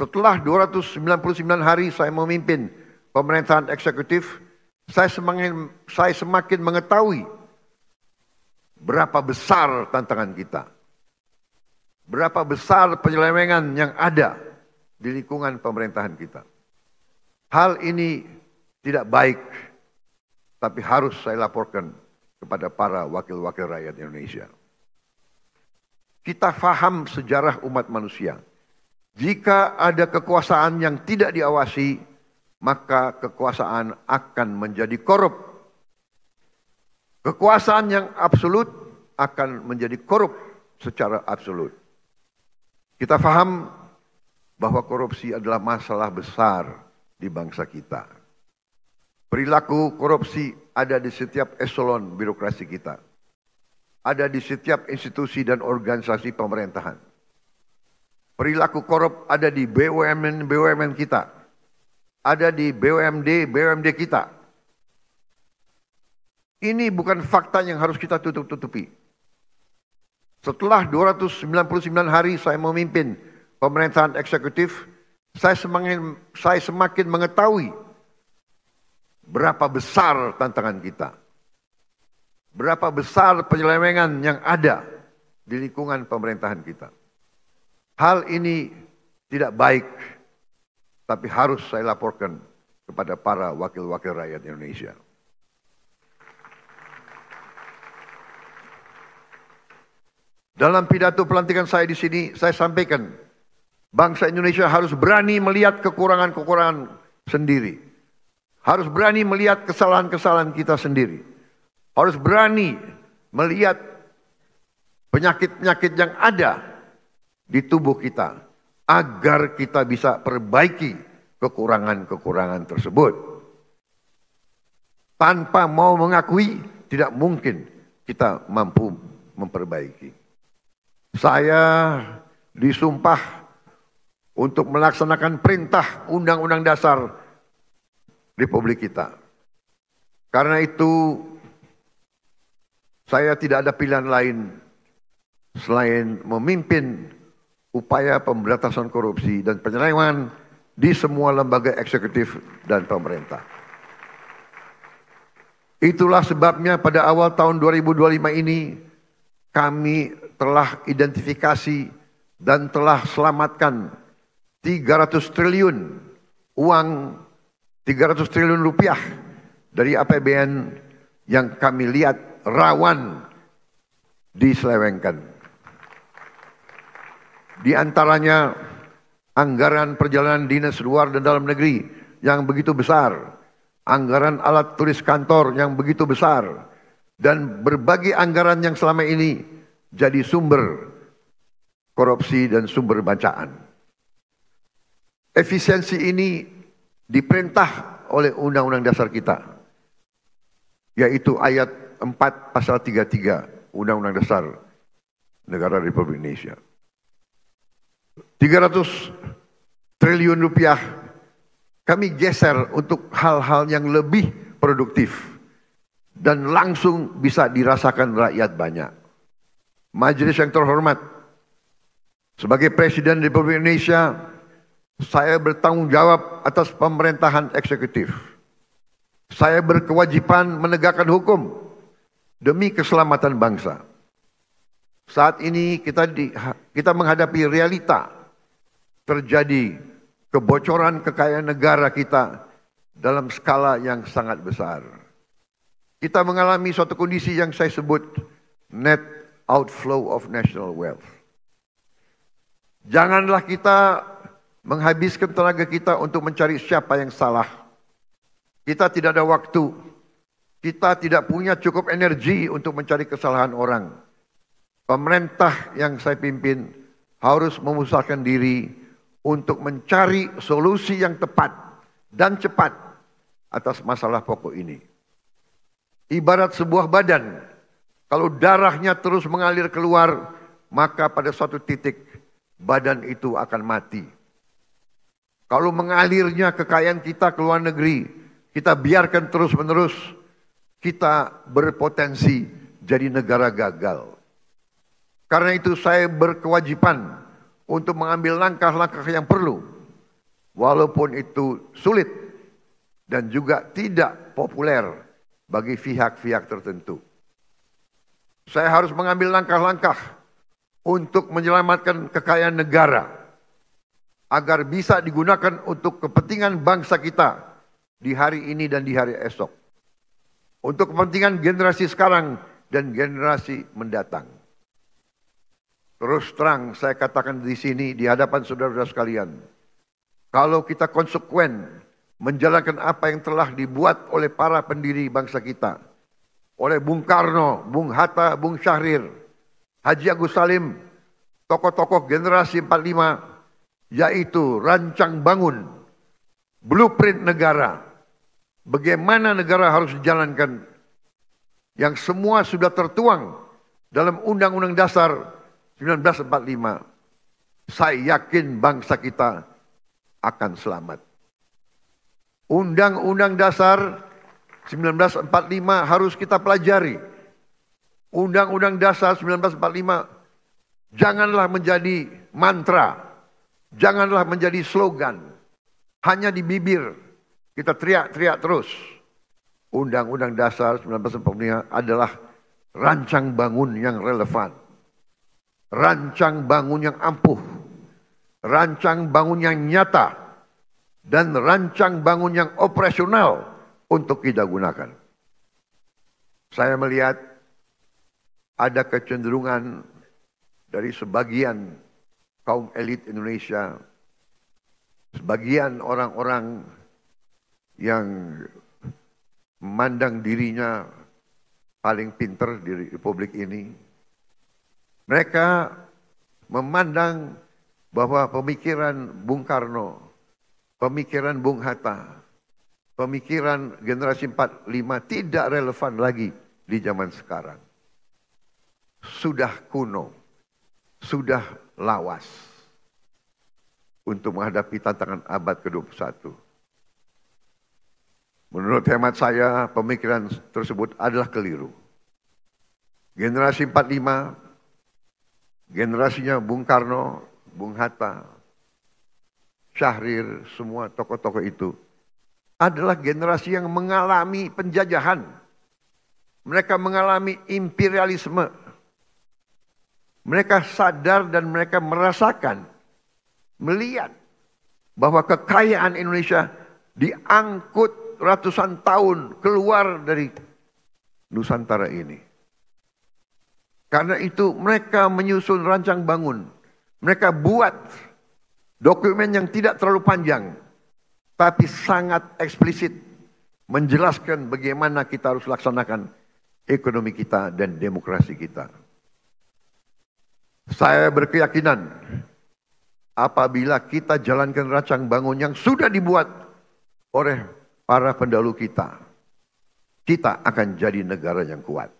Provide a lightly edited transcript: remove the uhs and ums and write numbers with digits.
Setelah 299 hari saya memimpin pemerintahan eksekutif, saya semakin mengetahui berapa besar tantangan kita. Berapa besar penyelewengan yang ada di lingkungan pemerintahan kita. Hal ini tidak baik, tapi harus saya laporkan kepada para wakil-wakil rakyat Indonesia. Kita faham sejarah umat manusia. Jika ada kekuasaan yang tidak diawasi, maka kekuasaan akan menjadi korup. Kekuasaan yang absolut akan menjadi korup secara absolut. Kita faham bahwa korupsi adalah masalah besar di bangsa kita. Perilaku korupsi ada di setiap eselon birokrasi kita. Ada di setiap institusi dan organisasi pemerintahan. Perilaku korup ada di BUMN kita. Ada di BUMD kita. Ini bukan fakta yang harus kita tutup-tutupi. Setelah 299 hari saya memimpin pemerintahan eksekutif, saya semakin mengetahui berapa besar tantangan kita. Berapa besar penyelewengan yang ada di lingkungan pemerintahan kita. Hal ini tidak baik, tapi harus saya laporkan kepada para wakil-wakil rakyat Indonesia. Dalam pidato pelantikan saya di sini, saya sampaikan, bangsa Indonesia harus berani melihat kekurangan-kekurangan sendiri. Harus berani melihat kesalahan-kesalahan kita sendiri. Harus berani melihat penyakit-penyakit yang ada di tubuh kita, agar kita bisa perbaiki kekurangan-kekurangan tersebut. Tanpa mau mengakui, tidak mungkin kita mampu memperbaiki. Saya disumpah untuk melaksanakan perintah Undang-Undang Dasar Republik kita. Karena itu, saya tidak ada pilihan lain selain memimpin upaya pemberantasan korupsi dan penyelewengan di semua lembaga eksekutif dan pemerintah. Itulah sebabnya pada awal tahun 2025 ini kami telah identifikasi dan telah selamatkan 300 triliun uang, 300 triliun rupiah dari APBN yang kami lihat rawan diselewengkan. Di antaranya anggaran perjalanan dinas luar dan dalam negeri yang begitu besar, anggaran alat tulis kantor yang begitu besar, dan berbagai anggaran yang selama ini jadi sumber korupsi dan sumber bacaan. Efisiensi ini diperintah oleh Undang-Undang Dasar kita, yaitu ayat 4 pasal 33 Undang-Undang Dasar Negara Republik Indonesia. 300 triliun rupiah kami geser untuk hal-hal yang lebih produktif dan langsung bisa dirasakan rakyat banyak. Majelis yang terhormat, sebagai Presiden Republik Indonesia, saya bertanggung jawab atas pemerintahan eksekutif. Saya berkewajiban menegakkan hukum demi keselamatan bangsa. Saat ini kita menghadapi realita terjadi kebocoran kekayaan negara kita dalam skala yang sangat besar. Kita mengalami suatu kondisi yang saya sebut net outflow of national wealth. Janganlah kita menghabiskan tenaga kita untuk mencari siapa yang salah. Kita tidak ada waktu. Kita tidak punya cukup energi untuk mencari kesalahan orang. Pemerintah yang saya pimpin harus memusatkan diri untuk mencari solusi yang tepat dan cepat atas masalah pokok ini. Ibarat sebuah badan, kalau darahnya terus mengalir keluar, maka pada suatu titik badan itu akan mati. Kalau mengalirnya kekayaan kita ke luar negeri, kita biarkan terus-menerus, kita berpotensi jadi negara gagal. Karena itu saya berkewajiban untuk mengambil langkah-langkah yang perlu walaupun itu sulit dan juga tidak populer bagi pihak-pihak tertentu. Saya harus mengambil langkah-langkah untuk menyelamatkan kekayaan negara agar bisa digunakan untuk kepentingan bangsa kita di hari ini dan di hari esok. Untuk kepentingan generasi sekarang dan generasi mendatang. Terus terang saya katakan di sini di hadapan saudara-saudara sekalian, kalau kita konsekuen menjalankan apa yang telah dibuat oleh para pendiri bangsa kita, oleh Bung Karno, Bung Hatta, Bung Syahrir, Haji Agus Salim, tokoh-tokoh generasi 45, yaitu rancang bangun, blueprint negara, bagaimana negara harus dijalankan, yang semua sudah tertuang dalam Undang-Undang Dasar 1945. Saya yakin bangsa kita akan selamat. Undang-Undang Dasar 1945 harus kita pelajari. Undang-Undang Dasar 1945 janganlah menjadi mantra, janganlah menjadi slogan, hanya di bibir kita teriak-teriak terus. Undang-Undang Dasar 1945 adalah rancang bangun yang relevan, rancang bangun yang ampuh, rancang bangun yang nyata, dan rancang bangun yang operasional untuk kita gunakan. Saya melihat ada kecenderungan dari sebagian kaum elit Indonesia, sebagian orang-orang yang memandang dirinya paling pinter di republik ini. Mereka memandang bahwa pemikiran Bung Karno, pemikiran Bung Hatta, pemikiran generasi 45 tidak relevan lagi di zaman sekarang. Sudah kuno, sudah lawas untuk menghadapi tantangan abad ke-21. Menurut hemat saya, pemikiran tersebut adalah keliru. Generasi 45, generasinya Bung Karno, Bung Hatta, Syahrir, semua tokoh-tokoh itu adalah generasi yang mengalami penjajahan. Mereka mengalami imperialisme. Mereka sadar dan mereka merasakan, melihat bahwa kekayaan Indonesia diangkut ratusan tahun keluar dari Nusantara ini. Karena itu mereka menyusun rancang bangun. Mereka buat dokumen yang tidak terlalu panjang, tapi sangat eksplisit menjelaskan bagaimana kita harus laksanakan ekonomi kita dan demokrasi kita. Saya berkeyakinan apabila kita jalankan rancang bangun yang sudah dibuat oleh para pendahulu kita, kita akan jadi negara yang kuat.